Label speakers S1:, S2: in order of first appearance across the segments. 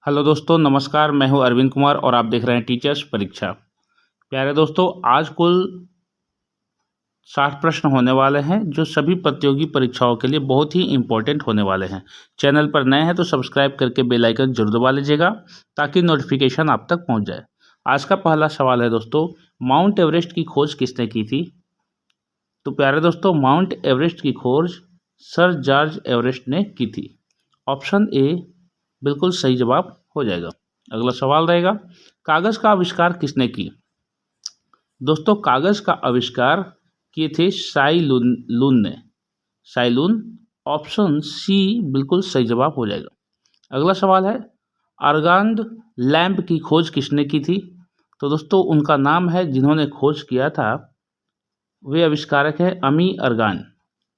S1: Hello दोस्तों, नमस्कार। मैं हूं अरविंद कुमार और आप देख रहे हैं टीचर्स परीक्षा। प्यारे दोस्तों, आज कुल 60 प्रश्न होने वाले हैं जो सभी प्रतियोगी परीक्षाओं के लिए बहुत ही इम्पोर्टेंट होने वाले हैं। चैनल पर नए हैं तो सब्सक्राइब करके बेल आइकन जरूर दबा लीजिएगा ताकि नोटिफिकेशन आप तक पहुंच जाए। आज का पहला सवाल है दोस्तों, माउंट एवरेस्ट की खोज किसने की थी? तो प्यारे दोस्तों, माउंट एवरेस्ट की खोज सर जॉर्ज एवरेस्ट ने की थी। ऑप्शन ए बिल्कुल सही जवाब हो जाएगा। अगला सवाल रहेगा, कागज का आविष्कार किसने की? दोस्तों, कागज का आविष्कार किए थे शाई लून ने। शाई लून, ऑप्शन सी बिल्कुल सही जवाब हो जाएगा। अगला सवाल है, आर्गन लैंप की खोज किसने की थी? तो दोस्तों, उनका नाम है जिन्होंने खोज किया था, वे आविष्कारक है अमी अर्गान।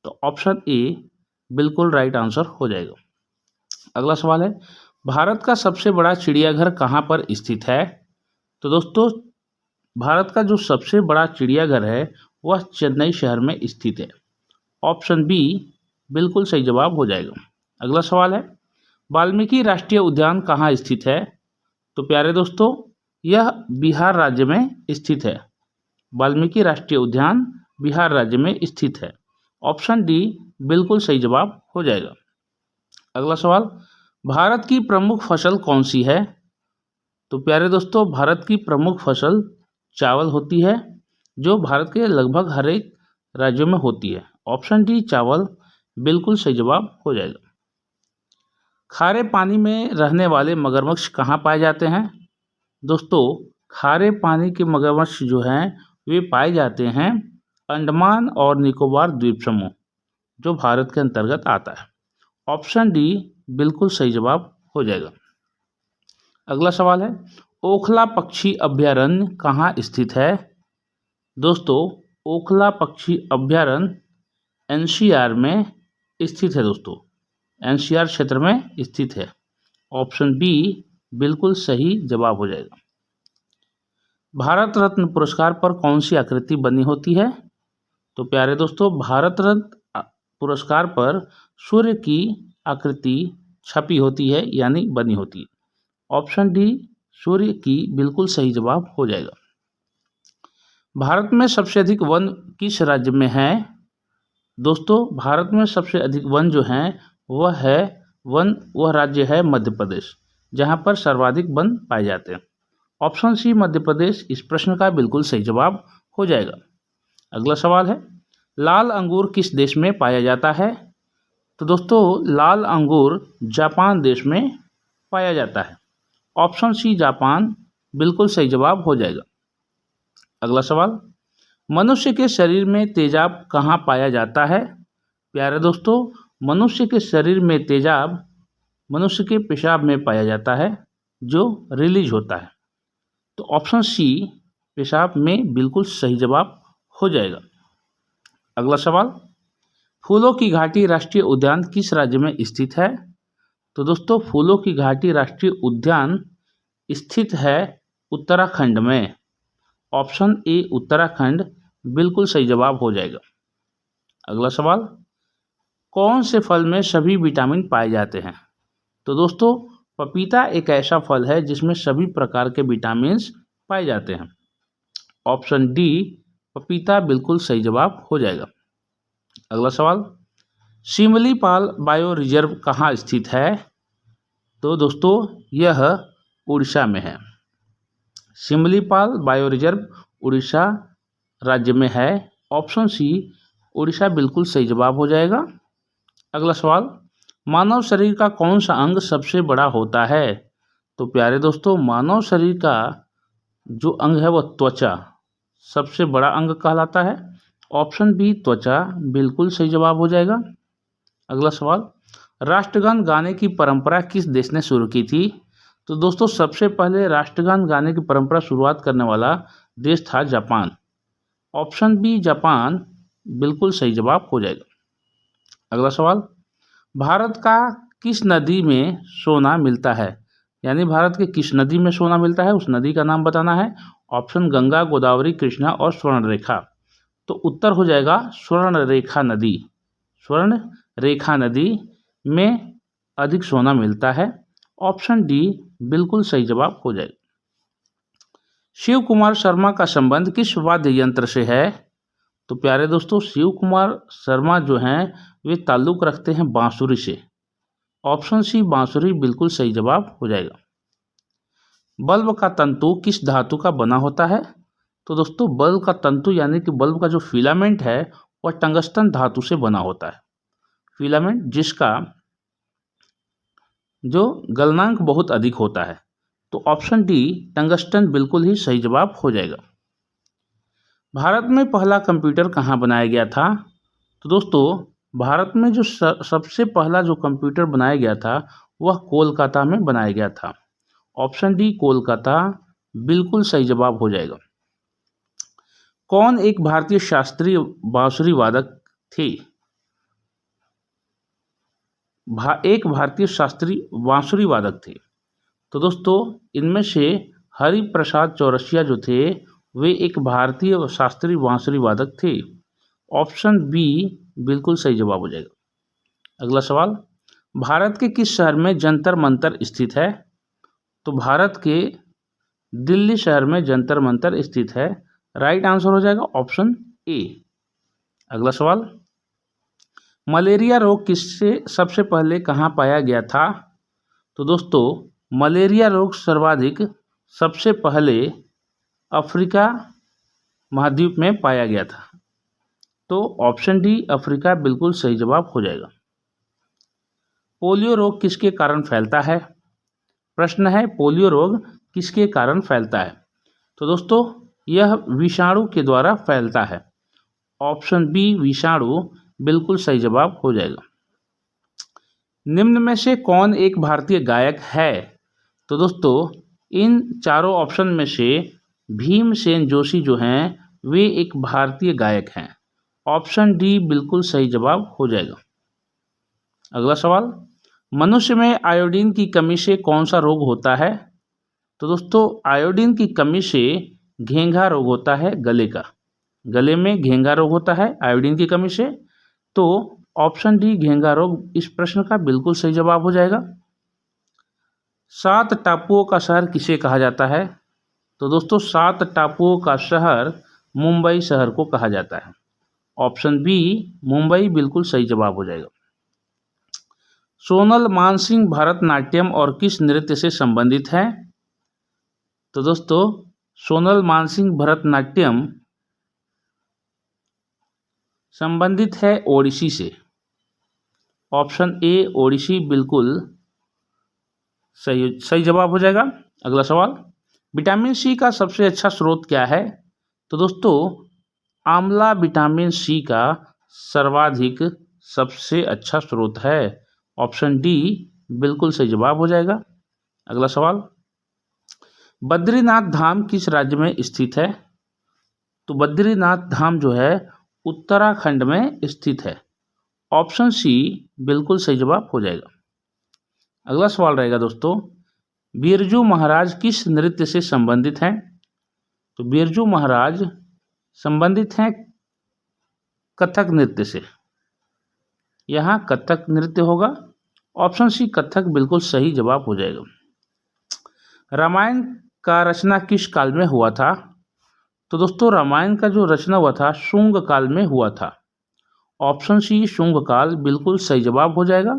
S1: तो ऑप्शन ए बिल्कुल राइट आंसर हो जाएगा। अगला सवाल है, भारत का सबसे बड़ा चिड़ियाघर कहाँ पर स्थित है? तो दोस्तों, भारत का जो सबसे बड़ा चिड़ियाघर है वह चेन्नई शहर में स्थित है। ऑप्शन बी बिल्कुल सही जवाब हो जाएगा। अगला सवाल है, वाल्मीकि राष्ट्रीय उद्यान कहाँ स्थित है? तो प्यारे दोस्तों, यह बिहार राज्य में स्थित है। वाल्मीकि राष्ट्रीय उद्यान बिहार राज्य में स्थित है। ऑप्शन डी बिल्कुल सही जवाब हो जाएगा। अगला सवाल, भारत की प्रमुख फसल कौन सी है? तो प्यारे दोस्तों, भारत की प्रमुख फसल चावल होती है, जो भारत के लगभग हर एक राज्यों में होती है। ऑप्शन डी चावल बिल्कुल सही जवाब हो जाएगा। खारे पानी में रहने वाले मगरमच्छ कहाँ पाए जाते हैं? दोस्तों, खारे पानी के मगरमच्छ जो हैं वे पाए जाते हैं अंडमान और निकोबार द्वीप समूह, जो भारत के अंतर्गत आता है। ऑप्शन डी बिल्कुल सही जवाब हो जाएगा। अगला सवाल है, ओखला पक्षी अभयारण्य कहाँ स्थित है? दोस्तों, ओखला पक्षी अभयारण्य एनसीआर में स्थित है। दोस्तों, एनसीआर क्षेत्र में स्थित है। ऑप्शन बी बिल्कुल सही जवाब हो जाएगा। भारत रत्न पुरस्कार पर कौन सी आकृति बनी होती है? तो प्यारे दोस्तों, भारत रत्न पुरस्कार पर सूर्य की आकृति छपी होती है, यानी बनी होती है। ऑप्शन डी सूर्य की बिल्कुल सही जवाब हो जाएगा। भारत में सबसे अधिक वन किस राज्य में है? दोस्तों, भारत में सबसे अधिक वन जो हैं वह राज्य है मध्य प्रदेश, जहां पर सर्वाधिक वन पाए जाते हैं। ऑप्शन सी मध्य प्रदेश इस प्रश्न का बिल्कुल सही जवाब हो जाएगा। अगला सवाल है, लाल अंगूर किस देश में पाया जाता है? तो दोस्तों, लाल अंगूर जापान देश में पाया जाता है। ऑप्शन सी जापान बिल्कुल सही जवाब हो जाएगा। अगला सवाल, मनुष्य के शरीर में तेजाब कहाँ पाया जाता है? प्यारे दोस्तों, मनुष्य के शरीर में तेजाब मनुष्य के पेशाब में पाया जाता है, जो रिलीज होता है। तो ऑप्शन सी पेशाब में बिल्कुल सही जवाब हो जाएगा। अगला सवाल, फूलों की घाटी राष्ट्रीय उद्यान किस राज्य में स्थित है? तो दोस्तों, फूलों की घाटी राष्ट्रीय उद्यान स्थित है उत्तराखंड में। ऑप्शन ए उत्तराखंड बिल्कुल सही जवाब हो जाएगा। अगला सवाल, कौन से फल में सभी विटामिन पाए जाते हैं? तो दोस्तों, पपीता एक ऐसा फल है जिसमें सभी प्रकार के विटामिन पाए जाते हैं। ऑप्शन डी पपीता बिल्कुल सही जवाब हो जाएगा। अगला सवाल, शिमलीपाल बायो रिजर्व कहाँ स्थित है? तो दोस्तों, यह उड़ीसा में है। शिमलीपाल बायो रिजर्व उड़ीसा राज्य में है। ऑप्शन सी उड़ीसा बिल्कुल सही जवाब हो जाएगा। अगला सवाल, मानव शरीर का कौन सा अंग सबसे बड़ा होता है? तो प्यारे दोस्तों, मानव शरीर का जो अंग है वह त्वचा सबसे बड़ा अंग कहलाता है। ऑप्शन बी त्वचा बिल्कुल सही जवाब हो जाएगा। अगला सवाल, राष्ट्रगान गाने की परंपरा किस देश ने शुरू की थी? तो दोस्तों, सबसे पहले राष्ट्रगान गाने की परंपरा शुरुआत करने वाला देश था जापान। ऑप्शन बी जापान बिल्कुल सही जवाब हो जाएगा। अगला सवाल, भारत का किस नदी में सोना मिलता है? यानी भारत के किस नदी में सोना मिलता है, उस नदी का नाम बताना है। ऑप्शन गंगा, गोदावरी, कृष्णा और स्वर्ण रेखा। तो उत्तर हो जाएगा स्वर्ण रेखा नदी। स्वर्ण रेखा नदी में अधिक सोना मिलता है। ऑप्शन डी बिल्कुल सही जवाब हो जाएगा। शिव कुमार शर्मा का संबंध किस वाद्य यंत्र से है? तो प्यारे दोस्तों, शिव कुमार शर्मा जो हैं वे ताल्लुक़ रखते हैं बांसुरी से। ऑप्शन सी बांसुरी बिल्कुल सही जवाब हो जाएगा। बल्ब का तंतु किस धातु का बना होता है? तो दोस्तों, बल्ब का तंतु यानी कि बल्ब का जो फिलामेंट है वह टंगस्टन धातु से बना होता है। फिलामेंट जिसका जो गलनांक बहुत अधिक होता है। तो ऑप्शन डी टंगस्टन बिल्कुल ही सही जवाब हो जाएगा। भारत में पहला कंप्यूटर कहाँ बनाया गया था? तो दोस्तों, भारत में जो सबसे पहला जो कंप्यूटर बनाया गया था वह कोलकाता में बनाया गया था। ऑप्शन डी कोलकाता बिल्कुल सही जवाब हो जाएगा। कौन एक भारतीय शास्त्रीय बांसुरी वादक थे? एक भारतीय शास्त्रीय बांसुरी वादक थे। तो दोस्तों, इनमें से हरि प्रसाद चौरसिया जो थे वे एक भारतीय शास्त्रीय बांसुरी वादक थे। ऑप्शन बी बिल्कुल सही जवाब हो जाएगा। अगला सवाल, भारत के किस शहर में जंतर मंतर स्थित है? तो भारत के दिल्ली शहर में जंतर मंतर स्थित है। राइट आंसर हो जाएगा ऑप्शन ए। अगला सवाल, मलेरिया रोग किससे सबसे पहले कहाँ पाया गया था? तो दोस्तों, मलेरिया रोग सर्वाधिक सबसे पहले अफ्रीका महाद्वीप में पाया गया था। तो ऑप्शन डी अफ्रीका बिल्कुल सही जवाब हो जाएगा। पोलियो रोग किसके कारण फैलता है? प्रश्न है पोलियो रोग किसके कारण फैलता है? तो दोस्तों, यह विषाणु के द्वारा फैलता है। ऑप्शन बी विषाणु बिल्कुल सही जवाब हो जाएगा। निम्न में से कौन एक भारतीय गायक है? तो दोस्तों, इन चारों ऑप्शन में से भीमसेन जोशी जो हैं वे एक भारतीय गायक हैं। ऑप्शन डी बिल्कुल सही जवाब हो जाएगा। अगला सवाल, मनुष्य में आयोडीन की कमी से कौन सा रोग होता है? तो दोस्तों, आयोडीन की कमी से घेंघा रोग होता है गले का। गले में घेंघा रोग होता है आयोडीन की कमी से। तो ऑप्शन डी घेंघा रोग इस प्रश्न का बिल्कुल सही जवाब हो जाएगा। 7 टापुओं का शहर किसे कहा जाता है? तो दोस्तों, 7 टापुओं का शहर मुंबई शहर को कहा जाता है। ऑप्शन बी मुंबई बिल्कुल सही जवाब हो जाएगा। सोनल मानसिंह भरतनाट्यम और किस नृत्य से संबंधित है? तो दोस्तों, सोनल मानसिंह भरतनाट्यम संबंधित है ओडिसी से। ऑप्शन ए ओडिसी बिल्कुल सही जवाब हो जाएगा। अगला सवाल, विटामिन सी का सबसे अच्छा स्रोत क्या है? तो दोस्तों, आंवला विटामिन सी का सर्वाधिक सबसे अच्छा स्रोत है। ऑप्शन डी बिल्कुल सही जवाब हो जाएगा। अगला सवाल, बद्रीनाथ धाम किस राज्य में स्थित है? तो बद्रीनाथ धाम जो है उत्तराखंड में स्थित है। ऑप्शन सी बिल्कुल सही जवाब हो जाएगा। अगला सवाल रहेगा दोस्तों, बिरजू महाराज किस नृत्य से संबंधित हैं? तो बिरजू महाराज संबंधित हैं कथक नृत्य से। यहाँ कथक नृत्य होगा। ऑप्शन सी कथक बिल्कुल सही जवाब हो जाएगा। रामायण का रचना किस काल में हुआ था? तो दोस्तों, रामायण का जो रचना हुआ था शुंग काल में हुआ था। ऑप्शन सी शुंग काल बिल्कुल सही जवाब हो जाएगा।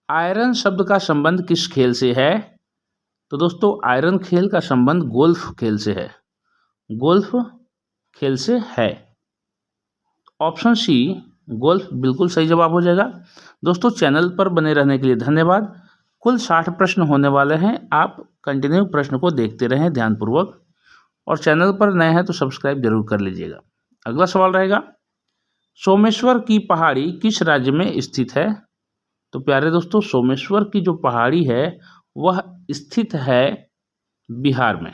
S1: आयरन शब्द का संबंध किस खेल से है? तो दोस्तों, आयरन खेल का संबंध गोल्फ खेल से है। गोल्फ खेल से है। ऑप्शन सी गोल्फ बिल्कुल सही जवाब हो जाएगा। दोस्तों, चैनल पर बने रहने के लिए धन्यवाद। कुल 60 प्रश्न होने वाले हैं। आप कंटिन्यू प्रश्न को देखते रहें ध्यानपूर्वक, और चैनल पर नए हैं तो सब्सक्राइब जरूर कर लीजिएगा। अगला सवाल रहेगा, सोमेश्वर की पहाड़ी किस राज्य में स्थित है? तो प्यारे दोस्तों, सोमेश्वर की जो पहाड़ी है वह स्थित है बिहार में।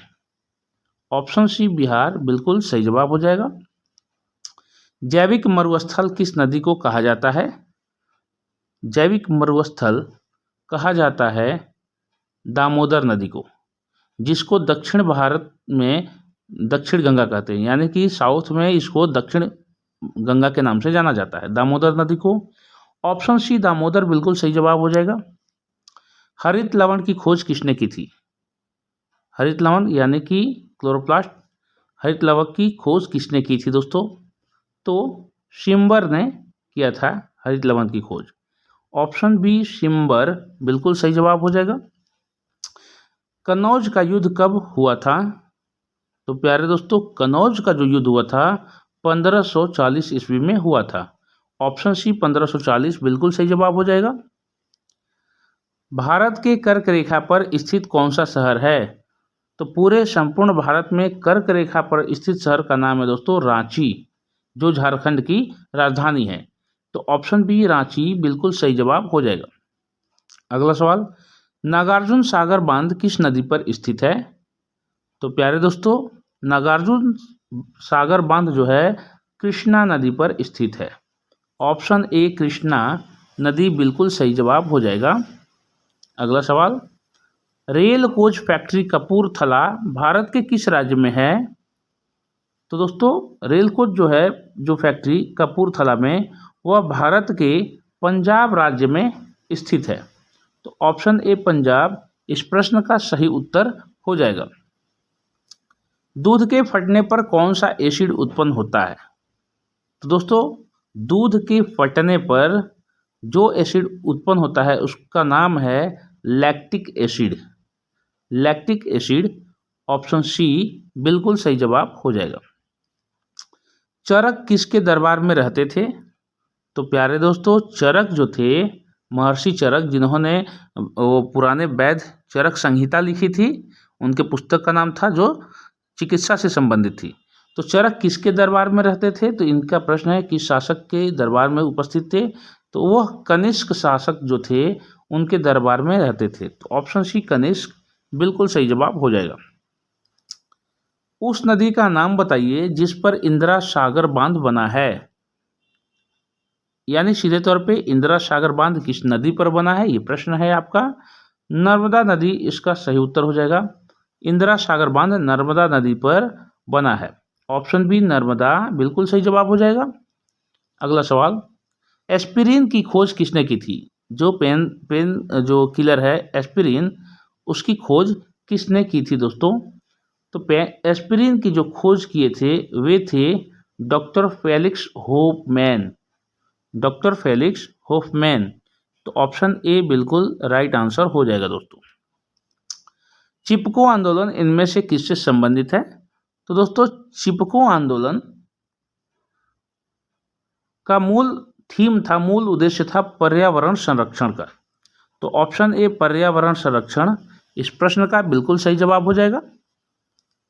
S1: ऑप्शन सी बिहार बिल्कुल सही जवाब हो जाएगा। जैविक मरुस्थल किस नदी को कहा जाता है? जैविक मरुस्थल कहा जाता है दामोदर नदी को, जिसको दक्षिण भारत में दक्षिण गंगा कहते हैं, यानी कि साउथ में इसको दक्षिण गंगा के नाम से जाना जाता है, दामोदर नदी को। ऑप्शन सी दामोदर बिल्कुल सही जवाब हो जाएगा। हरित लवण की खोज किसने की थी? हरित लवण यानी कि क्लोरोप्लास्ट, हरित लवण की खोज किसने की थी दोस्तों? तो शिम्बर ने किया था हरित लवण की खोज। ऑप्शन बी शिम्बर बिल्कुल सही जवाब हो जाएगा। कन्नौज का युद्ध कब हुआ था? तो प्यारे दोस्तों, कन्नौज का जो युद्ध हुआ था 1540 ईस्वी में हुआ था। ऑप्शन सी 1540 बिल्कुल सही जवाब हो जाएगा। भारत के कर्क रेखा पर स्थित कौन सा शहर है? तो पूरे संपूर्ण भारत में कर्क रेखा पर स्थित शहर का नाम है दोस्तों रांची, जो झारखंड की राजधानी है। तो ऑप्शन बी रांची बिल्कुल सही जवाब हो जाएगा। अगला सवाल, नागार्जुन सागर बांध किस नदी पर स्थित है? तो प्यारे दोस्तों, नागार्जुन सागर बांध जो है कृष्णा नदी पर स्थित है। ऑप्शन ए कृष्णा नदी बिल्कुल सही जवाब हो जाएगा। अगला सवाल, rail coach factory Kapurthala Bharat के किस राज्य में है? तो दोस्तों, रेल कोच जो है जो फैक्ट्री कपूरथला में, वह भारत के पंजाब राज्य में स्थित है। तो ऑप्शन ए पंजाब इस प्रश्न का सही उत्तर हो जाएगा। दूध के फटने पर कौन सा एसिड उत्पन्न होता है? तो दोस्तों, दूध के फटने पर जो एसिड उत्पन्न होता है उसका नाम है lactic acid. Lactic acid, option C बिल्कुल सही जवाब हो जाएगा। चरक किसके दरबार में रहते थे? तो प्यारे दोस्तों, चरक जो थे महर्षि चरक, जिन्होंने वो पुराने वैद्य चरक संहिता लिखी थी, उनके पुस्तक का नाम था जो चिकित्सा से संबंधित थी। तो चरक किसके दरबार में रहते थे? तो इनका प्रश्न है कि शासक के दरबार में उपस्थित थे, तो वह कनिष्क शासक जो थे उनके दरबार में रहते थे। तो ऑप्शन सी कनिष्क बिल्कुल सही जवाब हो जाएगा। उस नदी का नाम बताइए जिस पर इंदिरा सागर बांध बना है। यानी सीधे तौर पे इंदिरा सागर बांध किस नदी पर बना है, ये प्रश्न है आपका। नर्मदा नदी इसका सही उत्तर हो जाएगा। इंदिरा सागर बांध नर्मदा नदी पर बना है। ऑप्शन बी नर्मदा बिल्कुल सही जवाब हो जाएगा। अगला सवाल, एस्पिरिन की खोज किसने की थी? जो पेन जो किलर है एस्पिरिन, उसकी खोज किसने की थी दोस्तों? तो एस्पिरिन की जो खोज किए थे वे थे doctor Felix Hofmann. Doctor Felix Hofmann. तो ऑप्शन ए बिल्कुल राइट आंसर हो जाएगा दोस्तों। चिपको आंदोलन इनमें से किससे संबंधित है? तो दोस्तों, चिपको आंदोलन का मूल थीम था, मूल उद्देश्य था पर्यावरण संरक्षण का। तो ऑप्शन ए पर्यावरण संरक्षण इस प्रश्न का बिल्कुल सही जवाब हो जाएगा।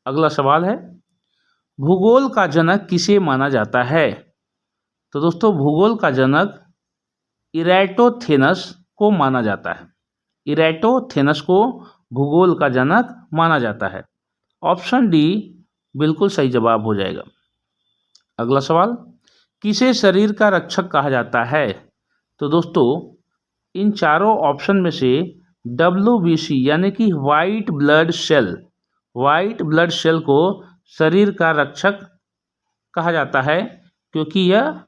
S1: अगला सवाल है, भूगोल का जनक किसे माना जाता है? तो दोस्तों, भूगोल का जनक इरैटोथेनस को माना जाता है। इरैटोथेनस को भूगोल का जनक माना जाता है। ऑप्शन डी बिल्कुल सही जवाब हो जाएगा। अगला सवाल, किसे शरीर का रक्षक कहा जाता है? तो दोस्तों, इन चारों ऑप्शन में से WBC यानी कि वाइट ब्लड सेल को शरीर का रक्षक कहा जाता है, क्योंकि यह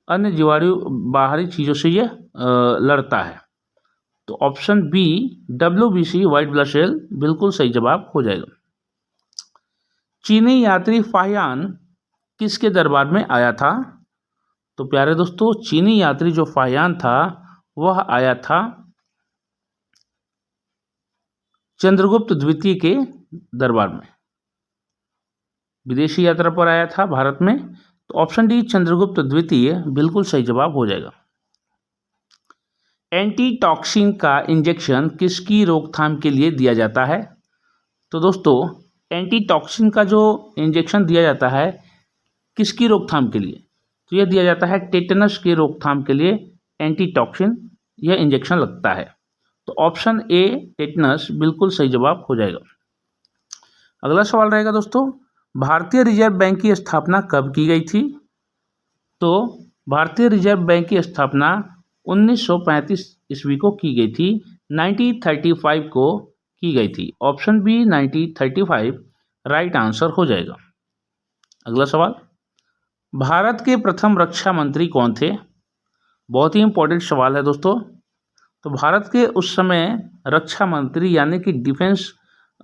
S1: अन्य जीवाणु बाहरी चीज़ों से यह लड़ता है। तो option B WBC white blood cell बिल्कुल सही जवाब हो जाएगा। चीनी यात्री फाहियान किसके दरबार में आया था? तो प्यारे दोस्तों, चीनी यात्री जो फाहियान था वह आया था चंद्रगुप्त द्वितीय के दरबार में, विदेशी यात्रा पर आया था भारत में। तो ऑप्शन डी चंद्रगुप्त द्वितीय बिल्कुल सही जवाब हो जाएगा। एंटीटॉक्सिन का इंजेक्शन किसकी रोकथाम के लिए दिया जाता है? तो दोस्तों, एंटीटॉक्सिन का जो इंजेक्शन दिया जाता है किसकी रोकथाम के लिए? तो यह दिया जाता है टेटनस के रोकथाम के लिए एंटीटॉक्सिन यह इंजेक्शन लगता है। तो ऑप्शन ए टेटनस बिल्कुल सही जवाब हो जाएगा। अगला सवाल रहेगा दोस्तों, भारतीय रिजर्व बैंक की स्थापना कब की गई थी? तो भारतीय रिजर्व बैंक की स्थापना 1935 ईस्वी को की गई थी, 1935 को की गई थी। ऑप्शन बी 1935 राइट आंसर हो जाएगा। अगला सवाल, भारत के प्रथम रक्षा मंत्री कौन थे? बहुत ही इंपॉर्टेंट सवाल है दोस्तों। तो भारत के उस समय रक्षा मंत्री यानी कि डिफेंस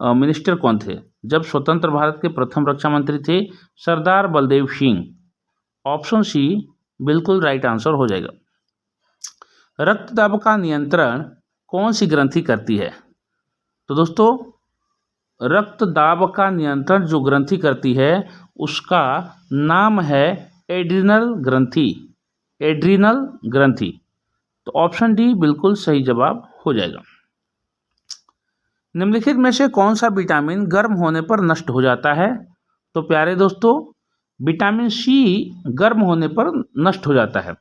S1: मिनिस्टर कौन थे जब स्वतंत्र भारत के प्रथम रक्षा मंत्री थे? सरदार बलदेव सिंह। ऑप्शन सी बिल्कुल राइट आंसर हो जाएगा। रक्तदाब का नियंत्रण कौन सी ग्रंथि करती है? तो दोस्तों रक्तदाब का नियंत्रण जो ग्रंथि करती है उसका नाम है एड्रिनल ग्रंथि। एड्रिनल ग्रंथि। तो ऑप्शन डी बिल्कुल सही जवाब हो जाएगा। निम्नलिखित में से कौन सा विटामिन गर्म होने पर नष्ट हो जाता है? तो प्यारे दोस्तों विटामिन सी गर्म होने पर नष्ट हो जाता है।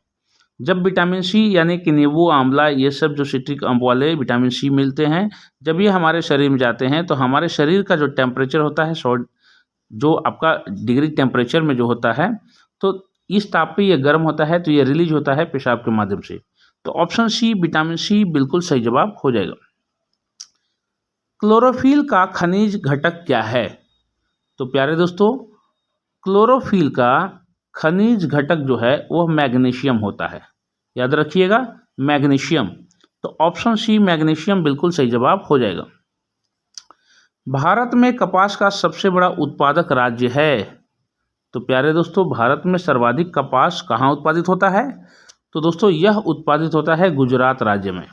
S1: जब विटामिन सी यानी कि नींबू, आंवला, ये सब जो सिट्रिक अम्ल वाले विटामिन सी मिलते हैं, जब ये हमारे शरीर में जाते हैं तो हमारे शरीर का जो टेम्परेचर होता है, जो आपका डिग्री टेम्परेचर में जो होता है, तो इस ताप पे ये गर्म होता है, तो ये रिलीज होता है पेशाब के माध्यम से। तो ऑप्शन सी विटामिन सी बिल्कुल सही जवाब हो जाएगा। क्लोरोफिल का खनिज घटक क्या है? तो प्यारे दोस्तों क्लोरोफिल का खनिज घटक जो है वह मैग्नीशियम होता है। याद रखिएगा मैग्नीशियम। तो ऑप्शन सी मैग्नीशियम बिल्कुल सही जवाब हो जाएगा। भारत में कपास का सबसे बड़ा उत्पादक राज्य है? तो प्यारे दोस्तों भारत में सर्वाधिक कपास कहाँ उत्पादित होता है? तो दोस्तों यह उत्पादित होता है गुजरात राज्य में।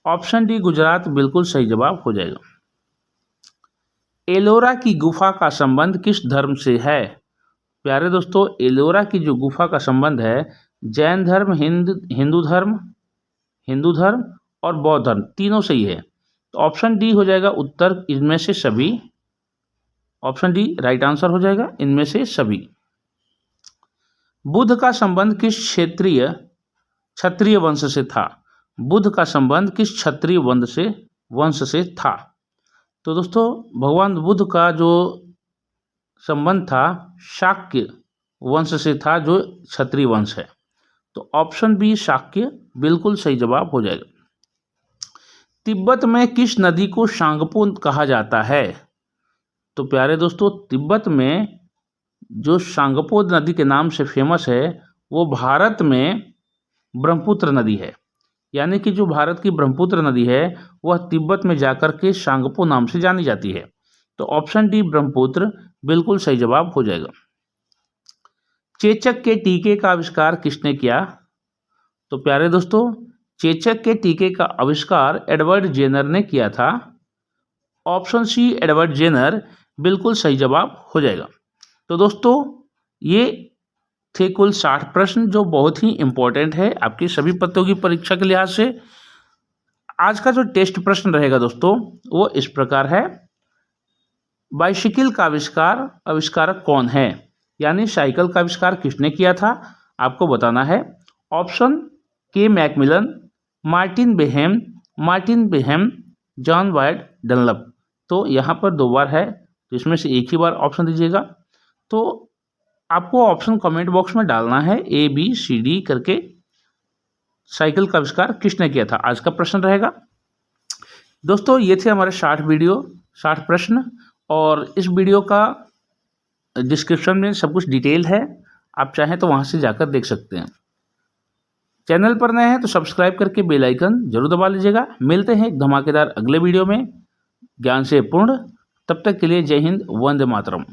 S1: ऑप्शन डी गुजरात बिल्कुल सही जवाब हो जाएगा। एलोरा की गुफा का संबंध किस धर्म से है? प्यारे दोस्तों एलोरा की जो गुफा का संबंध है जैन धर्म, हिंदू धर्म और बौद्ध धर्म तीनों से ही है। तो ऑप्शन डी हो जाएगा उत्तर, इनमें से सभी। ऑप्शन डी राइट आंसर हो जाएगा, इनमें से सभी। बुद्ध का संबंध किस क्षत्रिय वंश से था? बुद्ध का संबंध किस क्षत्रिय वंश से था? तो दोस्तों भगवान बुद्ध का जो संबंध था शाक्य वंश से था, जो क्षत्रिय वंश है। तो ऑप्शन बी शाक्य बिल्कुल सही जवाब हो जाएगा। तिब्बत में किस नदी को शांगपो कहा जाता है? तो प्यारे दोस्तों तिब्बत में जो शांगपो नदी के नाम से फेमस है वो भारत में ब्रह्मपुत्र नदी है। यानी कि जो भारत की ब्रह्मपुत्र नदी है वह तिब्बत में जाकर के शांगपो नाम से जानी जाती है। तो ऑप्शन डी ब्रह्मपुत्र बिल्कुल सही जवाब हो जाएगा। चेचक के टीके का आविष्कार किसने किया? तो प्यारे दोस्तों चेचक के टीके का आविष्कार एडवर्ड जेनर ने किया था। ऑप्शन सी एडवर्ड जेनर बिल्कुल सही जवाब हो जाएगा। तो दोस्तों ये थे कुल 60 प्रश्न जो बहुत ही इंपॉर्टेंट है आपकी सभी प्रतियोगी परीक्षा के लिहाज से। आज का जो टेस्ट प्रश्न रहेगा दोस्तों वो इस प्रकार है। बाइसिकल का आविष्कारक कौन है? यानी साइकिल का आविष्कार किसने किया था आपको बताना है। ऑप्शन के Macmillan, Martin Beham, John White Dunlop. तो यहाँ पर 2 बार है तो इसमें से एक ही बार ऑप्शन दीजिएगा। तो आपको ऑप्शन कमेंट बॉक्स में डालना है ABCD करके। साइकिल का आविष्कार किसने किया था आज का प्रश्न रहेगा। दोस्तों ये थे हमारे 60 प्रश्न और इस वीडियो का डिस्क्रिप्शन में सब कुछ डिटेल है, आप चाहें तो वहां से जाकर देख सकते हैं। चैनल पर नए हैं तो सब्सक्राइब करके बेल आइकन जरूर दबा लीजिएगा। मिलते हैं एक धमाकेदार अगले वीडियो में ज्ञान से पूर्ण। तब तक के लिए जय हिंद, वंदे मातरम।